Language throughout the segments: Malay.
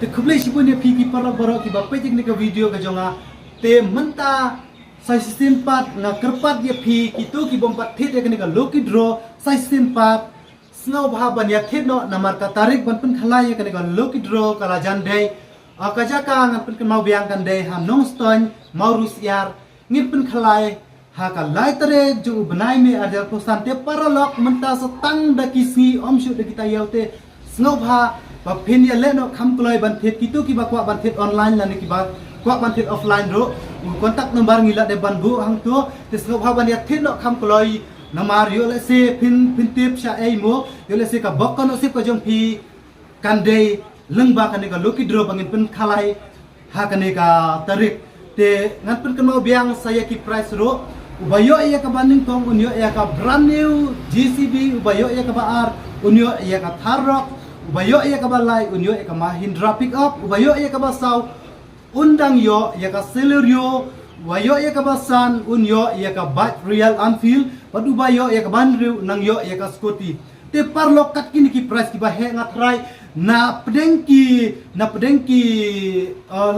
te khublei sipunya pi ki para borok ki ba pejik ni ka video ka jonga te menta sai sistem pat na kerpat dia pi kitu ki bompat thit ek ni ka lucky draw sai sistem pat snau bha ban ya thit no namar ka tarik ban pun khalai ek ni ka lucky draw kala jan dei akajaka ngan pun ka mau biang kan dei ham nong ston mau rusiar ngin pun khalai ha ka lai tare ju benai me ada posan te para lok menta setang da kisi om shu da kita yaute snau bha ba pin ya le no kham kloi ban thit kitu ki ba kwa ban thit online la ni ki ba kwa ban thit offline ro kontak nomor ngila de ban bu hang tu te snau bha ban ya thit no kham kloi namar yo le se pin tip sha ei mo yo le se ka bok no se ko jong pi kan dei leng ba kan ni ka lucky draw bangin pin khalai ha kan ni ka tarik te ngan pun kan mau biang saya ki price ro ubayo ya ka banding tong unyo ya ka brand new GCB ubayo ya ka baar unyo ya ka Tharrock ubayo ya ka balai unyo ya ka Mahindra pickup ubayo ya ka basau undang yo ya ka Celerio ubayo ya ka basan unyo ya ka Bike Royal Enfield padu ubayo ya ka Banriu nang yo ya ka Scotty te parlok kat kini ki price ki ba he ngatrai na pedengki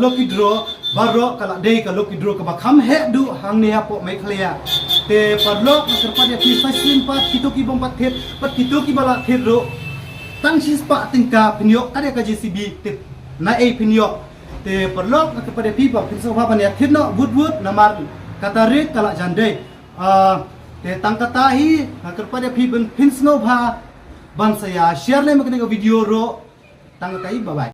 lucky draw baro kala dei ka lucky draw ka ba kham he du hang ne apo mai khlia te parlok na serpat ya ki sasin pat kitu ki bom pat thet pat kitu ki bala thet ro tang sis pa tingka pinyok kada ka JCB te na ei pinyok te parlok na kepada pipa pinso ba ban ya thet no wood namar katarik kala jande te tang katahi na kepada pipen pinsno ba ban saya share le makne ka video ro tang kai bye bye